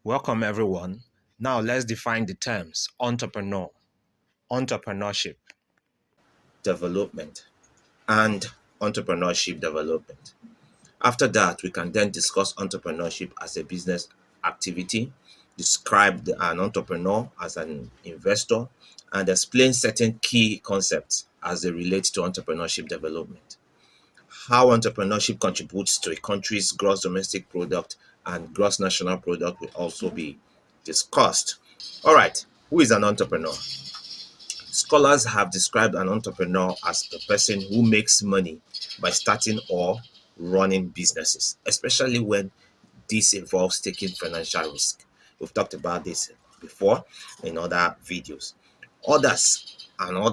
Welcome, everyone. Now let's define the terms entrepreneur, entrepreneurship, development, and entrepreneurship development. After that, we can then discuss entrepreneurship as a business activity, describe an entrepreneur as an investor, and explain certain key concepts as they relate to entrepreneurship development. How entrepreneurship contributes to a country's gross domestic product and gross national product will also be discussed. All right, who is an entrepreneur? Scholars have described an entrepreneur as the person who makes money by starting or running businesses, especially when this involves taking financial risk. We've talked about this before in other videos. Other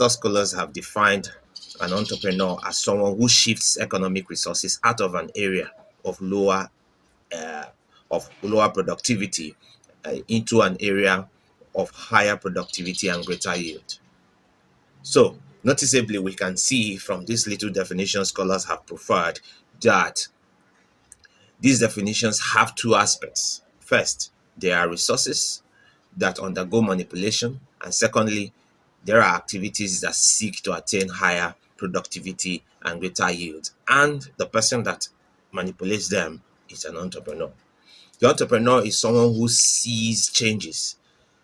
scholars have defined an entrepreneur as someone who shifts economic resources out of an area of uh, lower productivity into an area of higher productivity and greater yield. So, noticeably, we can see from this little definition scholars have preferred that these definitions have two aspects. First, there are resources that undergo manipulation, and secondly, there are activities that seek to attain higher productivity and greater yield. And the person that manipulates them is an entrepreneur. The entrepreneur is someone who sees changes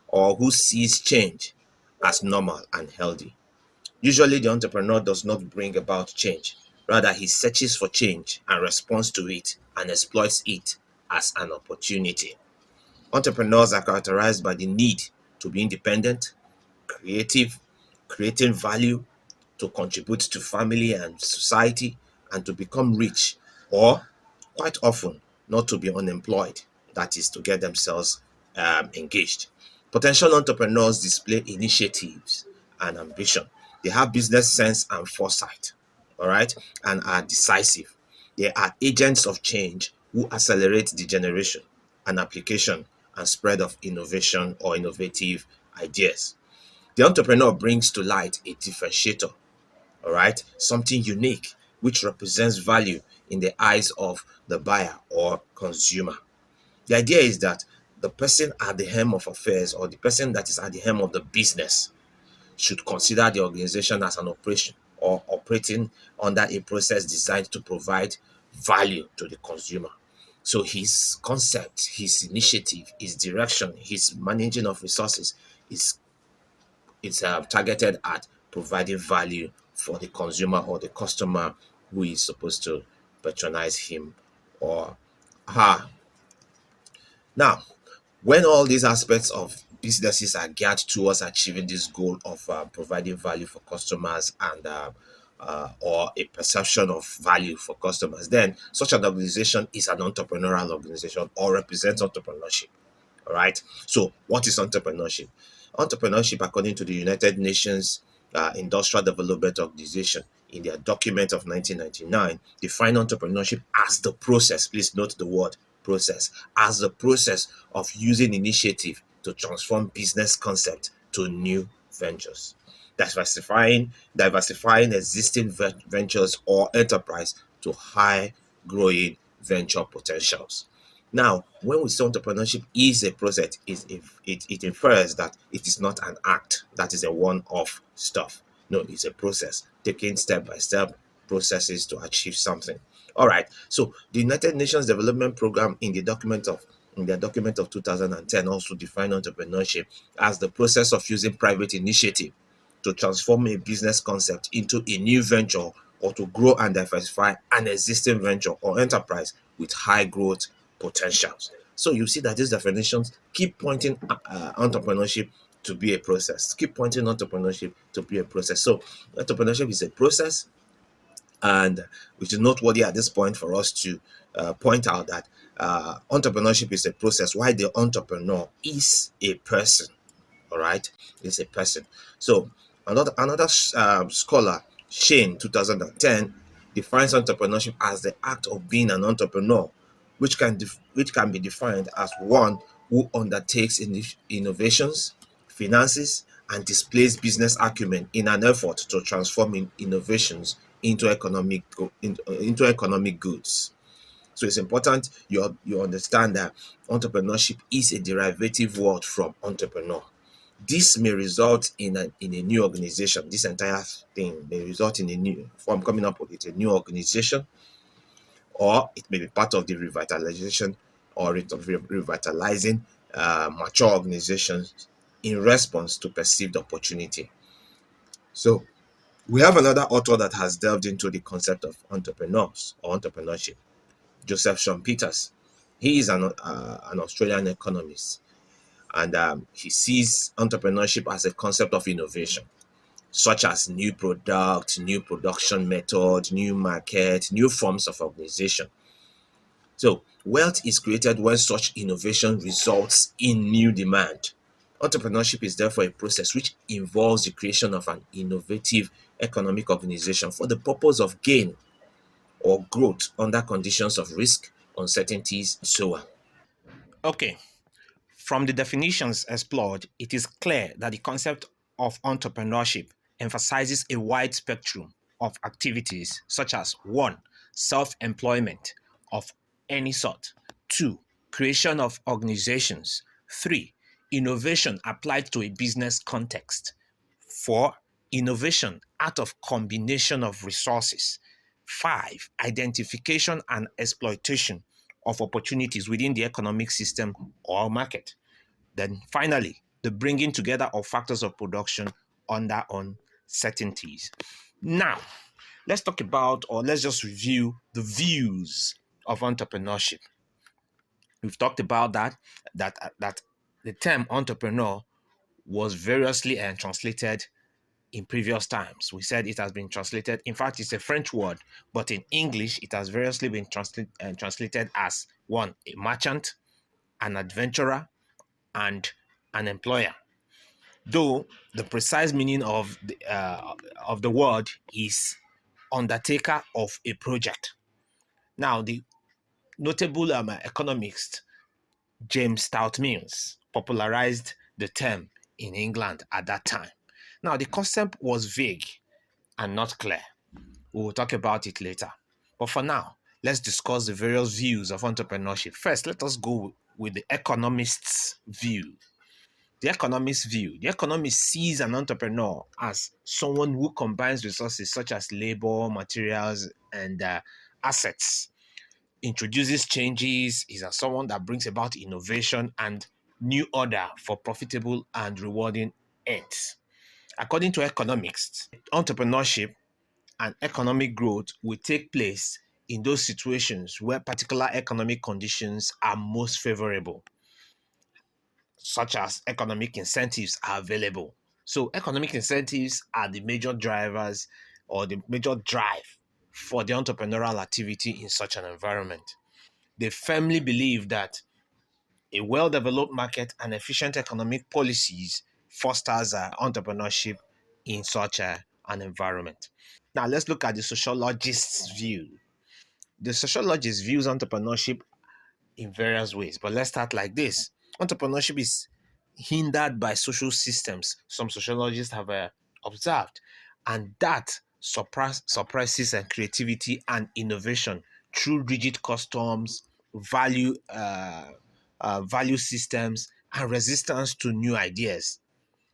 or who sees change as normal and healthy. Usually, the entrepreneur does not bring about change. Rather, he searches for change and responds to it and exploits it as an opportunity. Entrepreneurs are characterized by the need to be independent, creative, creating value, to contribute to family and society, and to become rich, or quite often not to be unemployed, that is, to get themselves engaged. Potential entrepreneurs display initiatives and ambition. They have business sense and foresight, all right, and are decisive. They are agents of change who accelerate the generation and application and spread of innovation or innovative ideas. The entrepreneur brings to light a differentiator, all right, something unique which represents value in the eyes of the buyer or consumer. The idea is that the person at the helm of affairs or the person that is at the helm of the business should consider the organization as an operation or operating under a process designed to provide value to the consumer. So his concept, his initiative, his direction, his managing of resources is targeted at providing value for the consumer or the customer who is supposed to patronize him or her. Now, when all these aspects of businesses are geared towards achieving this goal of providing value for customers and or a perception of value for customers, then such an organization is an entrepreneurial organization or represents entrepreneurship. All right. So, what is entrepreneurship? Entrepreneurship, according to the United Nations Industrial Development Organization, in their document of 1999, define entrepreneurship as the process. Please note the word process as the process of using initiative to transform business concept to new ventures, diversifying existing ventures or enterprise to high growing venture potentials. Now, when we say entrepreneurship is a process, it infers that it is not an act that is a one-off stuff. No, it's a process, taking step by step processes to achieve something. All right. So the United Nations Development Program in their document of 2010 also defined entrepreneurship as the process of using private initiative to transform a business concept into a new venture or to grow and diversify an existing venture or enterprise with high growth potentials. So you see that these definitions keep pointing entrepreneurship to be a process, keep pointing entrepreneurship to be a process. So entrepreneurship is a process, and which is noteworthy at this point for us to point out that entrepreneurship is a process, while the entrepreneur is a person. All right, is a person. So another scholar, Shane 2010, defines entrepreneurship as the act of being an entrepreneur, which can be defined as one who undertakes innovations, finances, and displays business acumen in an effort to transform innovations into economic goods. So it's important you understand that entrepreneurship is a derivative word from entrepreneur. This may result in a new organization. This entire thing may result in a new from coming up with a new organization, or it may be part of the revitalization or revitalizing mature organizations in response to perceived opportunity. So we have another author that has delved into the concept of entrepreneurs or entrepreneurship, Joseph Sean Peters. He is an Australian economist, and he sees entrepreneurship as a concept of innovation, such as new product, new production method, new market, new forms of organization. So, wealth is created when such innovation results in new demand. Entrepreneurship is therefore a process which involves the creation of an innovative economic organization for the purpose of gain or growth under conditions of risk, uncertainties, and so on. Okay, from the definitions explored, it is clear that the concept of entrepreneurship emphasizes a wide spectrum of activities such as 1. Self-employment of any sort, 2. Creation of organizations, 3. Innovation applied to a business context, 4. Innovation out of combination of resources, 5. Identification and exploitation of opportunities within the economic system or market. Then finally, the bringing together of factors of production under uncertainties. Now, let's talk about, or let's just review the views of entrepreneurship. We've talked about that the term entrepreneur was variously translated in previous times. We said it has been translated. In fact, it's a French word, but in English, it has variously been translated as 1. A merchant, an adventurer, and an employer. Though the precise meaning of the word is undertaker of a project. Now, the notable economist James Stout Mills popularized the term in England at that time. Now, the concept was vague and not clear. We will talk about it later. But for now, let's discuss the various views of entrepreneurship. First, let us go with the economist's view. The economist view. The economist sees an entrepreneur as someone who combines resources such as labor, materials, and assets, introduces changes, is as someone that brings about innovation and new order for profitable and rewarding ends. According to economics, entrepreneurship and economic growth will take place in those situations where particular economic conditions are most favorable, such as economic incentives are available. So, economic incentives are the major drivers or the major drive for the entrepreneurial activity in such an environment. They firmly believe that a well-developed market and efficient economic policies fosters entrepreneurship in such an environment. Now, let's look at the sociologist's view. The sociologist views entrepreneurship in various ways. But let's start like this. Entrepreneurship is hindered by social systems, some sociologists have observed, and that suppresses creativity and innovation through rigid customs, value systems, and resistance to new ideas.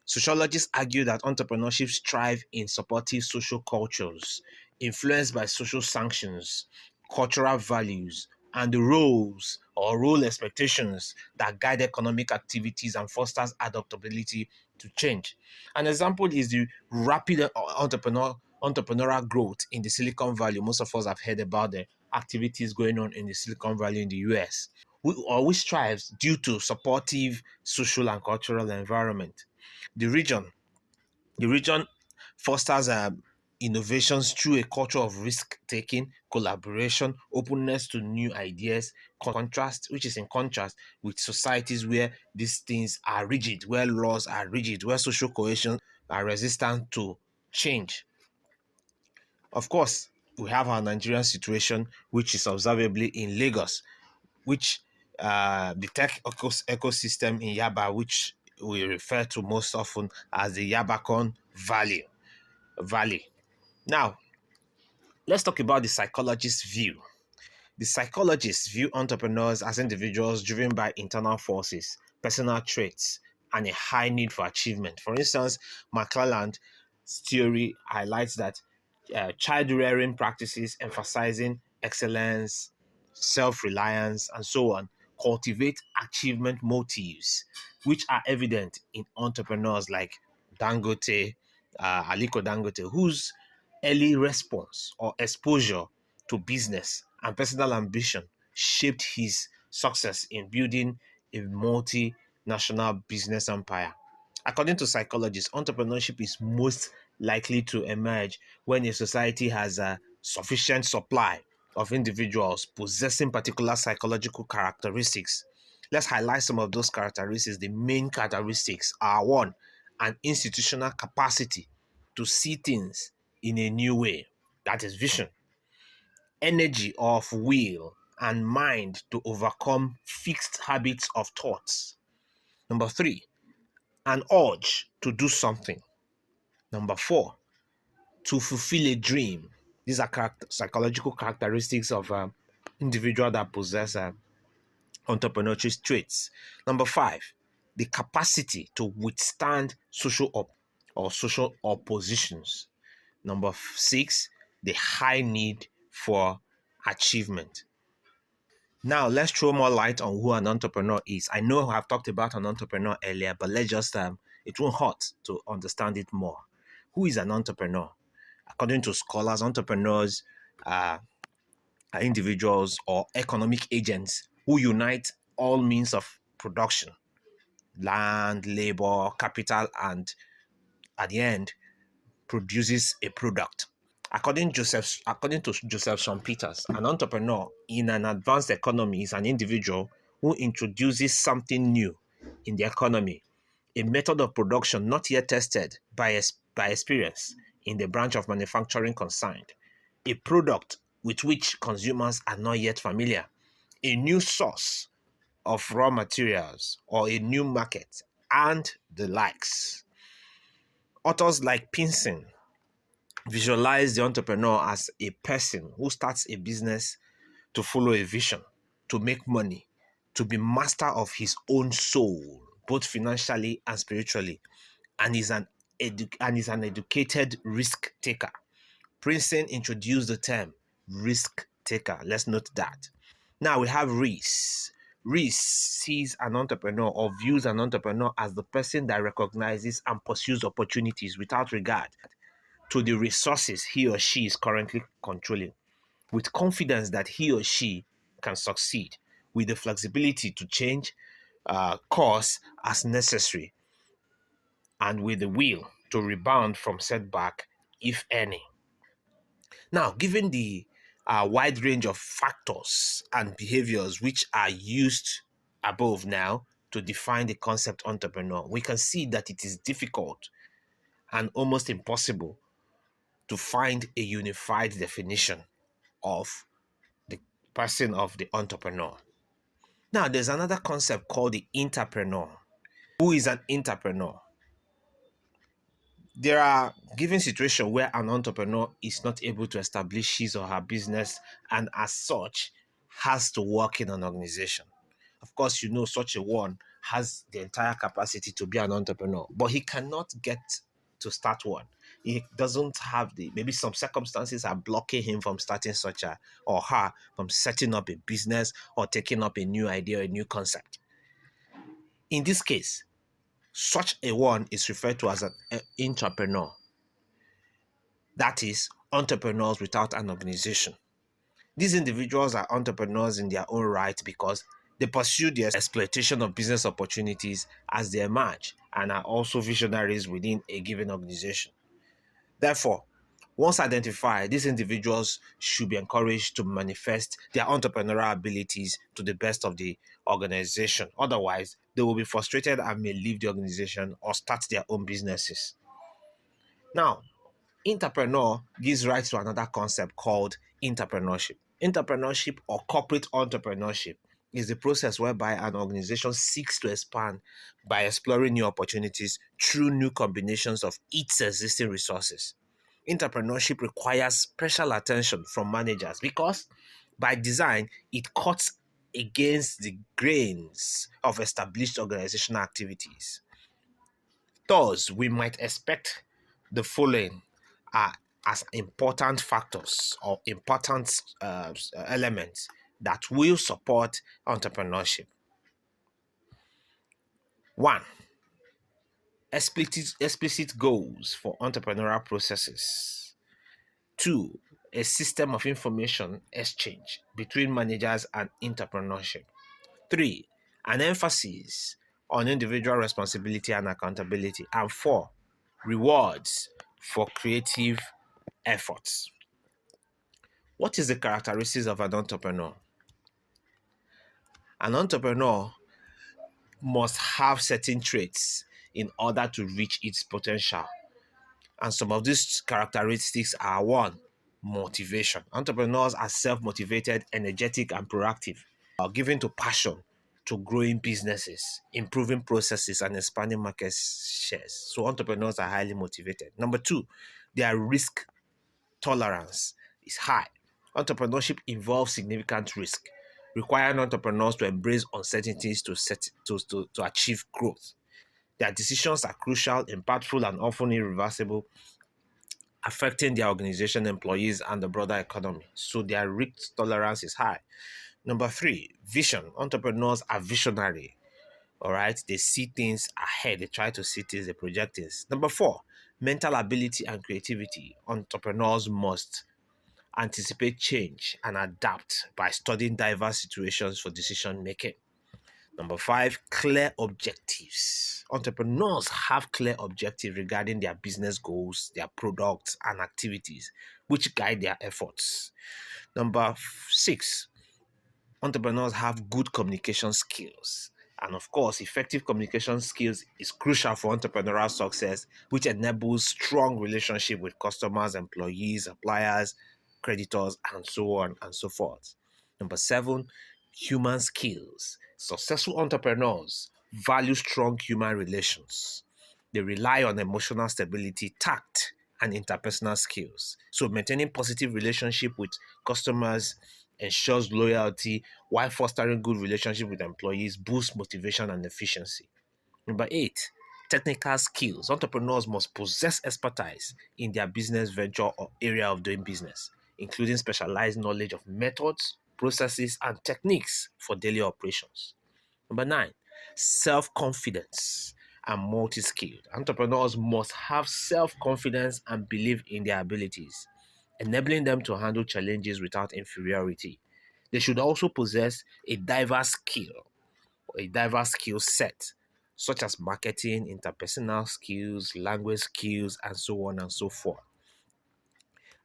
Sociologists argue that entrepreneurship thrives in supportive social cultures, influenced by social sanctions, cultural values, and the roles or role expectations that guide economic activities and fosters adaptability to change. An example is the rapid entrepreneurial growth in the Silicon Valley. Most of us have heard about the activities going on in the Silicon Valley in the US, which thrives due to supportive social and cultural environment. The region, the region fosters innovations through a culture of risk-taking, collaboration, openness to new ideas, which is in contrast with societies where these things are rigid, where laws are rigid, where social cohesion are resistant to change. Of course, we have our Nigerian situation, which is observably in Lagos, which the tech ecosystem in Yaba, which we refer to most often as the Yabacon Valley. Now, let's talk about the psychologist's view. The psychologists view entrepreneurs as individuals driven by internal forces, personal traits, and a high need for achievement. For instance, McClelland's theory highlights that child rearing practices emphasizing excellence, self reliance, and so on cultivate achievement motives, which are evident in entrepreneurs like Dangote, Aliko Dangote, whose early response or exposure to business and personal ambition shaped his success in building a multinational business empire. According to psychologists, entrepreneurship is most likely to emerge when a society has a sufficient supply of individuals possessing particular psychological characteristics. Let's highlight some of those characteristics. The main characteristics are: one, an institutional capacity to see things in a new way, that is vision; energy of will and mind to overcome fixed habits of thoughts. Number three, an urge to do something. Number four, to fulfill a dream. These are psychological characteristics of individual that possess entrepreneurial traits. Number five, the capacity to withstand social oppositions. Number six, the high need for achievement. Now, let's throw more light on who an entrepreneur is. I know I've talked about an entrepreneur earlier, but let's just, it won't hurt to understand it more. Who is an entrepreneur? According to scholars, entrepreneurs are individuals or economic agents who unite all means of production: land, labor, capital, and at the end, produces a product. According to Joseph Schumpeter, an entrepreneur in an advanced economy is an individual who introduces something new in the economy, a method of production not yet tested by experience in the branch of manufacturing concerned, a product with which consumers are not yet familiar, a new source of raw materials or a new market, and the likes. Authors like Pinson visualize the entrepreneur as a person who starts a business to follow a vision, to make money, to be master of his own soul, both financially and spiritually, and is an educated risk taker. Princeton introduced the term risk taker. Let's note that. Now we have Reese. Reese sees an entrepreneur or views an entrepreneur as the person that recognizes and pursues opportunities without regard to the resources he or she is currently controlling, with confidence that he or she can succeed, with the flexibility to change course as necessary, and with the will to rebound from setback, if any. Now, given the wide range of factors and behaviors which are used above now to define the concept entrepreneur, we can see that it is difficult and almost impossible to find a unified definition of the person of the entrepreneur. Now, there's another concept called the entrepreneur. Who is an entrepreneur? There are given situations where an entrepreneur is not able to establish his or her business and, as such, has to work in an organization. Of course, you know such a one has the entire capacity to be an entrepreneur, but he cannot get to start one. He doesn't have maybe some circumstances are blocking him from starting such a, or her from setting up a business or taking up a new idea or a new concept. In this case, such a one is referred to as an entrepreneur. That is, entrepreneurs without an organization. These individuals are entrepreneurs in their own right because they pursue the exploitation of business opportunities as they emerge and are also visionaries within a given organization. Therefore, once identified, these individuals should be encouraged to manifest their entrepreneurial abilities to the best of the organization. Otherwise, they will be frustrated and may leave the organization or start their own businesses. Now, entrepreneur gives rise to another concept called entrepreneurship. Entrepreneurship or corporate entrepreneurship is the process whereby an organization seeks to expand by exploring new opportunities through new combinations of its existing resources. Entrepreneurship requires special attention from managers because By design, it cuts against the grains of established organizational activities. Thus, we might expect the following are as important factors or important elements that will support entrepreneurship. One, explicit goals for entrepreneurial processes. Two, a system of information exchange between managers and entrepreneurship. Three, an emphasis on individual responsibility and accountability. And four, rewards for creative efforts. What is the characteristics of an entrepreneur? An entrepreneur must have certain traits in order to reach its potential. And some of these characteristics are: one, motivation. Entrepreneurs are self motivated, energetic, and proactive, are given to passion to growing businesses, improving processes, and expanding market shares. So, entrepreneurs are highly motivated. Number two, their risk tolerance is high. Entrepreneurship involves significant risk, requiring entrepreneurs to embrace uncertainties to achieve growth. Their decisions are crucial, impactful, and often irreversible, affecting their organization, employees, and the broader economy. So their risk tolerance is high. Number three, vision. Entrepreneurs are visionary. All right, they see things ahead, they try to see things, they project things. Number four, mental ability and creativity. Entrepreneurs must anticipate change and adapt by studying diverse situations for decision making. Number five, clear objectives. Entrepreneurs have clear objectives regarding their business goals, their products, and activities, which guide their efforts. Number six, entrepreneurs have good communication skills. And of course, effective communication skills is crucial for entrepreneurial success, which enables strong relationship with customers, employees, suppliers, creditors, and so on and so forth. Number seven, human skills. Successful entrepreneurs value strong human relations. They rely on emotional stability, tact, and interpersonal skills. So maintaining positive relationship with customers ensures loyalty, while fostering good relationship with employees boosts motivation and efficiency. Number eight, technical skills. Entrepreneurs must possess expertise in their business venture or area of doing business, including specialized knowledge of methods, processes, and techniques for daily operations. Number nine, self confidence and multi skilled. Entrepreneurs must have self confidence and believe in their abilities, enabling them to handle challenges without inferiority. They should also possess a diverse skill set, such as marketing, interpersonal skills, language skills, and so on and so forth.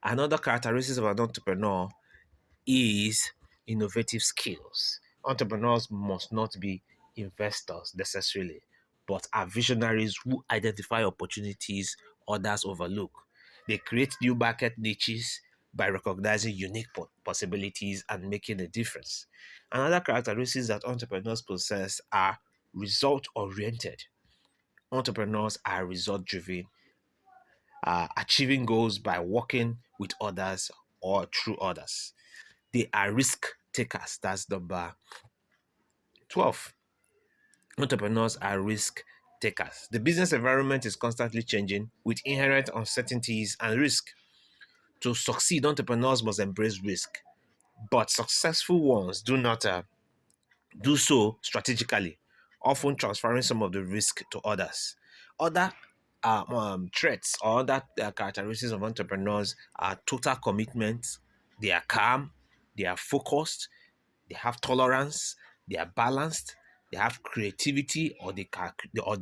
Another characteristic of an entrepreneur is innovative skills. Entrepreneurs must not be investors necessarily, but are visionaries who identify opportunities others overlook. They create new market niches by recognizing unique possibilities and making a difference. Another characteristics that entrepreneurs possess are result oriented. Entrepreneurs are result driven, achieving goals by working with others or through others. They are risk takers. That's number 12. Entrepreneurs are risk takers. The business environment is constantly changing with inherent uncertainties and risk. To succeed, entrepreneurs must embrace risk, but successful ones do not do so strategically, often transferring some of the risk to others. Other traits or other characteristics of entrepreneurs are total commitment, they are calm, they are focused, they have tolerance, they are balanced, they have creativity or they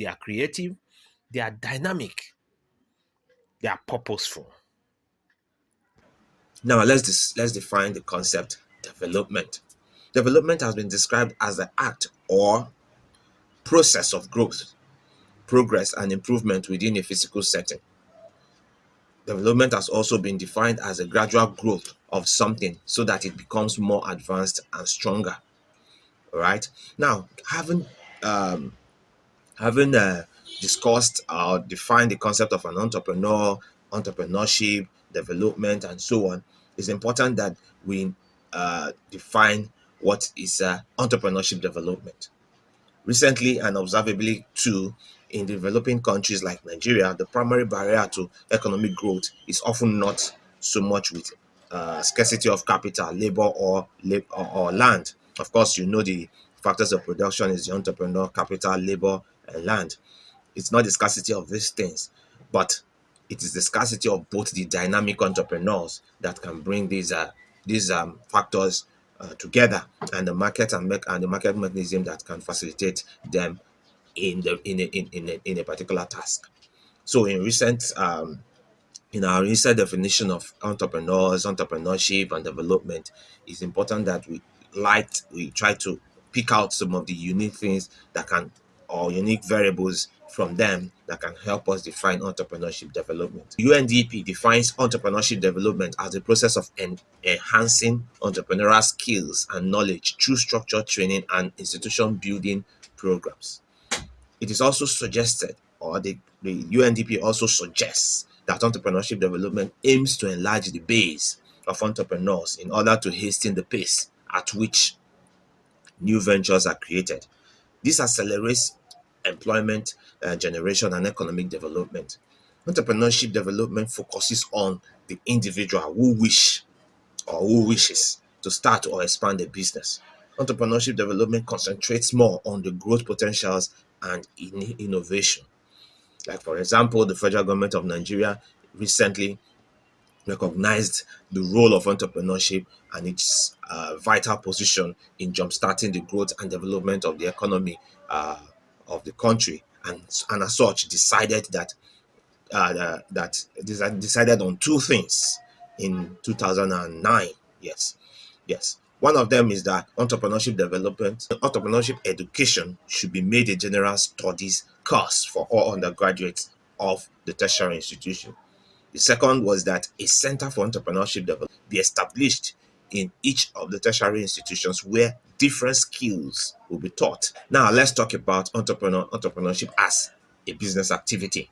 are creative, they are dynamic, they are purposeful. Now let's define the concept development. Development has been described as the act or process of growth, progress, and improvement within a physical setting. Development has also been defined as a gradual growth of something so that it becomes more advanced and stronger. All right. Now, um, having discussed or defined the concept of an entrepreneur, entrepreneurship, development, and so on, it's important that we define what is entrepreneurship development. Recently and observably too, in developing countries like Nigeria, the primary barrier to economic growth is often not so much with scarcity of capital, labor, or land. Of course, you know the factors of production is the entrepreneur, capital, labor, and land. It's not the scarcity of these things, but it is the scarcity of both the dynamic entrepreneurs that can bring these factors together, and the market mechanism that can facilitate them in a particular task. So in our recent definition of entrepreneurs, entrepreneurship, and development, it's important that we try to pick out some of the unique things that can or unique variables from them that can help us define entrepreneurship development. UNDP defines entrepreneurship development as the process of enhancing entrepreneurial skills and knowledge through structured training and institution building programs. It is also suggested, or the UNDP also suggests, that entrepreneurship development aims to enlarge the base of entrepreneurs in order to hasten the pace at which new ventures are created. This accelerates employment generation and economic development. Entrepreneurship development focuses on the individual who wishes to start or expand a business. Entrepreneurship development concentrates more on the growth potentials and innovation. Like, for example, the federal government of Nigeria recently recognized the role of entrepreneurship and its vital position in jumpstarting the growth and development of the economy of the country, and as such decided decided on two things in 2009. Yes, yes. One of them is that entrepreneurship education should be made a general studies course for all undergraduates of the tertiary institution. The second was that a center for entrepreneurship development be established in each of the tertiary institutions where different skills will be taught. Now let's talk about entrepreneurship as a business activity.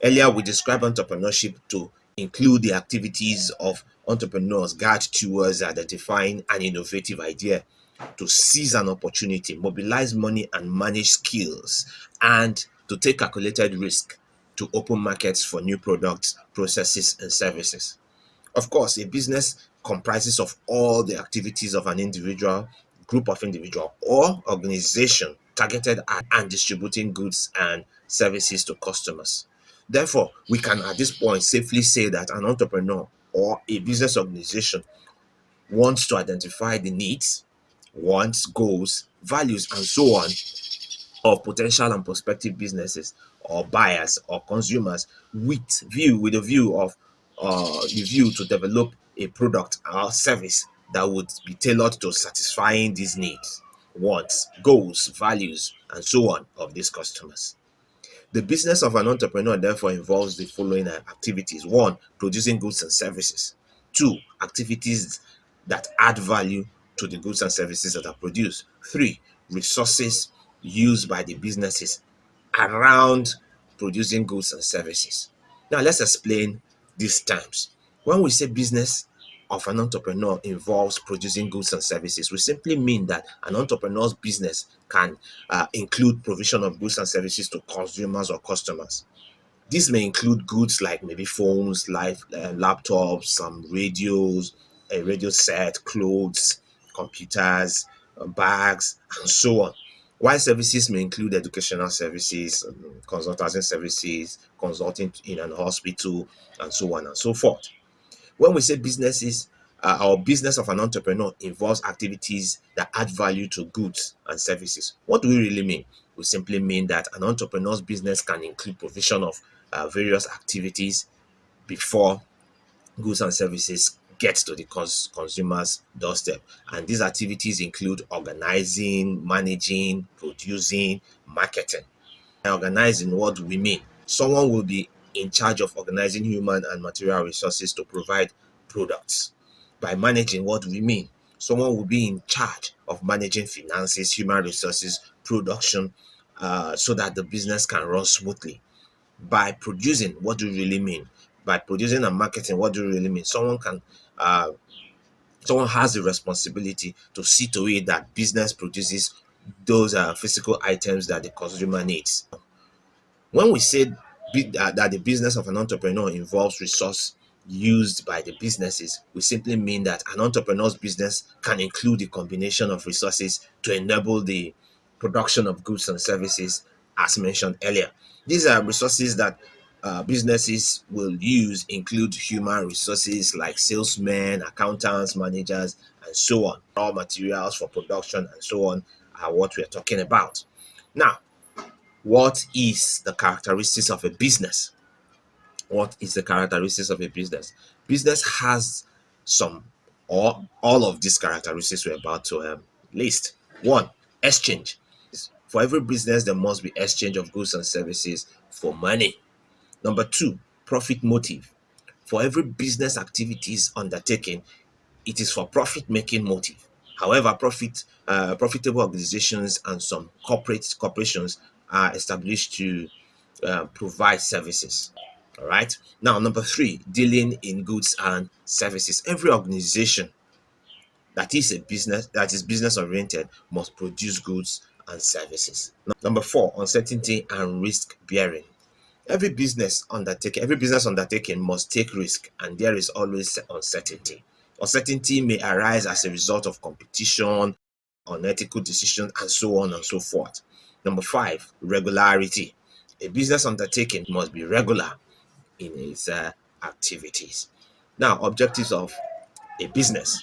Earlier, we described entrepreneurship to include the activities of entrepreneurs guide towards identifying an innovative idea, to seize an opportunity, mobilize money and manage skills, and to take calculated risk to open markets for new products, processes, and services. Of course, a business comprises of all the activities of an individual, group of individual, or organization targeted at and distributing goods and services to customers. Therefore, we can at this point safely say that an entrepreneur or a business organization wants to identify the needs, wants, goals, values, and so on of potential and prospective businesses or buyers or consumers with a view of the view to develop a product or service that would be tailored to satisfying these needs, wants, goals, values, and so on of these customers. The business of an entrepreneur therefore involves the following activities: one, producing goods and services; two, activities that add value to the goods and services that are produced; three, resources used by the businesses around producing goods and services. Now, let's explain these terms. When we say business of an entrepreneur involves producing goods and services, we simply mean that an entrepreneur's business can include provision of goods and services to consumers or customers. This may include goods like maybe phones, laptops, some radios, a radio set, clothes, computers, bags, and so on. While services may include educational services, consulting services, consulting in an hospital, and so on and so forth. When we say our business of an entrepreneur involves activities that add value to goods and services, what do we really mean? We simply mean that an entrepreneur's business can include provision of various activities before goods and services get to the consumer's doorstep. And these activities include organizing, managing, producing, marketing. By organizing, what do we mean? Someone will be in charge of organizing human and material resources to provide products. By managing, what do we mean? Someone will be in charge of managing finances, human resources, production, so that the business can run smoothly. By producing, what do you really mean? By producing and marketing, what do you really mean? Someone can uh, Someone has the responsibility to see to it that business produces those physical items that the consumer needs. When we say that the business of an entrepreneur involves resource used by the businesses, we simply mean that an entrepreneur's business can include a combination of resources to enable the production of goods and services, as mentioned earlier. These are resources that businesses will use include human resources like salesmen, accountants, managers, and so on. Raw materials for production and so on are what we're talking about. Now, what is the characteristics of a business? What is the characteristics of a business? Business has some or all of these characteristics we're about to list. One, exchange. For every business, there must be exchange of goods and services for money. Number two, profit motive. For every business activities undertaken, it is for profit making motive. However, profitable organizations and some corporations are established to provide services. All right. Now, number three, dealing in goods and services. Every organization that is business oriented must produce goods and services. Number four, uncertainty and risk bearing. Every business undertaking must take risk, and there is always uncertainty. Uncertainty may arise as a result of competition, unethical decisions, and so on and so forth. Number five, regularity. A business undertaking must be regular in its activities. Now, objectives of a business.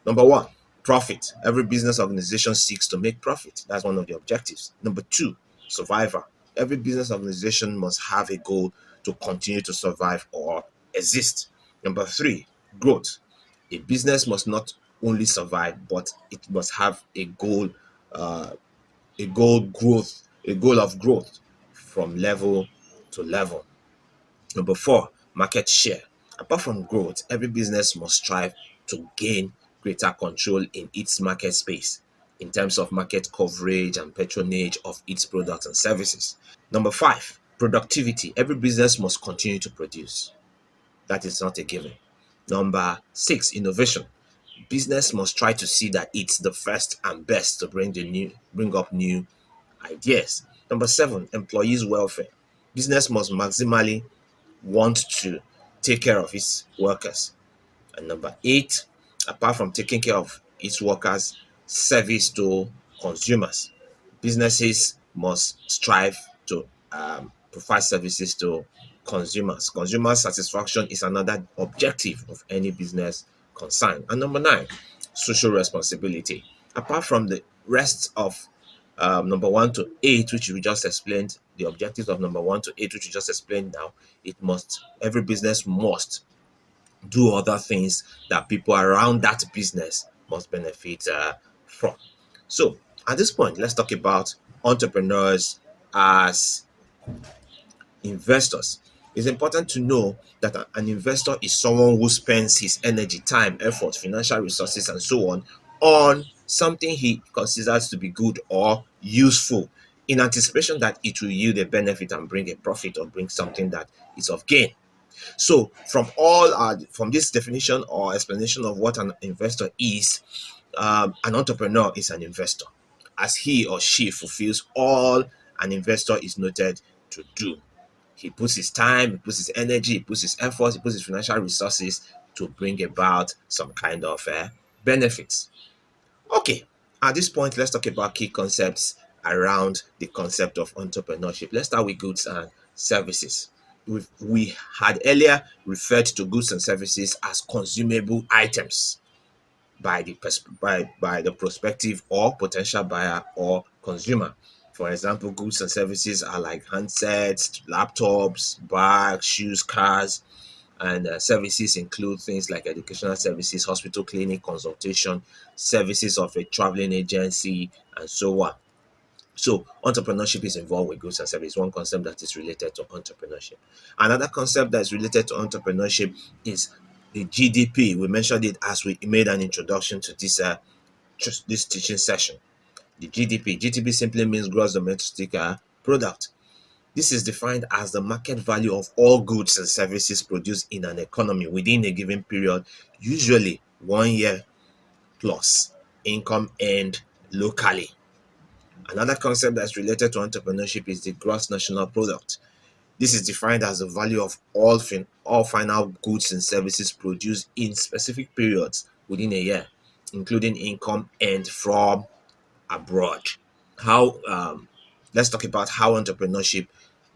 Number one, profit. Every business organization seeks to make profit. That's one of the objectives. Number two, survival. Every business organization must have a goal to continue to survive or exist. Number three, growth. A business must not only survive, but it must have uh, a goal of growth from level to level. Number four, market share. Apart from growth, every business must strive to gain greater control in its market space in terms of market coverage and patronage of its products and services. Number five, productivity. Every business must continue to produce. That is not a given. Number six, innovation. Business must try to see that it's the first and best to bring up new ideas. Number seven, employees' welfare. Business must maximally want to take care of its workers. And number eight, apart from taking care of its workers, service to consumers. Businesses must strive to provide services to consumers. Consumer satisfaction is another objective of any business concern. And number nine, social responsibility. Apart from the rest of number one to eight, which we just explained, the objectives of number one to eight, which we just explained now, every business must do other things that people around that business must benefit from. So, at this point, let's talk about entrepreneurs as investors. It's important to know that an investor is someone who spends his energy, time, effort, financial resources, and so on something he considers to be good or useful in anticipation that it will yield a benefit and bring a profit or bring something that is of gain. So, from this definition or explanation of what an investor is, an entrepreneur is an investor, as he or she fulfills all an investor is noted to do. He puts his time, he puts his energy, he puts his effort, he puts his financial resources to bring about some kind of benefits. Okay, at this point, let's talk about key concepts around the concept of entrepreneurship. Let's start with goods and services. We had earlier referred to goods and services as consumable items by the prospective or potential buyer or consumer. For example, goods and services are like handsets, laptops, bags, shoes, cars, and services include things like educational services, hospital, clinic, consultation, services of a traveling agency, and so on. So, entrepreneurship is involved with goods and services. One concept that is related to entrepreneurship. Another concept that is related to entrepreneurship is the GDP. We mentioned it as we made an introduction to this teaching session. The GDP. GDP simply means gross domestic product. This is defined as the market value of all goods and services produced in an economy within a given period, usually 1 year plus income earned locally. Another concept that's related to entrepreneurship is the gross national product. This is defined as the value of all final goods and services produced in specific periods within a year, including income earned from abroad. How Let's talk about how entrepreneurship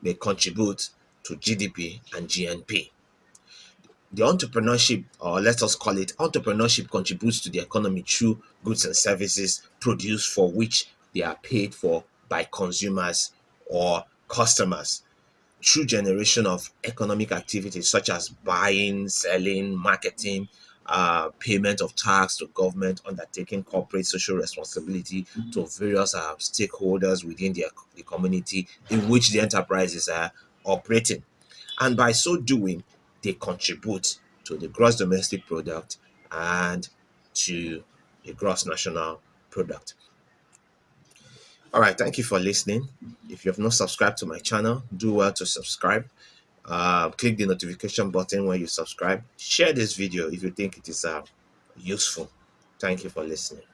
may contribute to GDP and GNP. The entrepreneurship, or let us call it entrepreneurship, contributes to the economy through goods and services produced for which they are paid for by consumers or customers through generation of economic activities such as buying, selling, marketing, payment of tax to government, undertaking corporate social responsibility to various stakeholders within the community in which the enterprises are operating. And by so doing, they contribute to the gross domestic product and to the gross national product. All right, thank you for listening. If you have not subscribed to my channel, do well to subscribe. Click the notification button when you subscribe. Share this video if you think it is useful. Thank you for listening.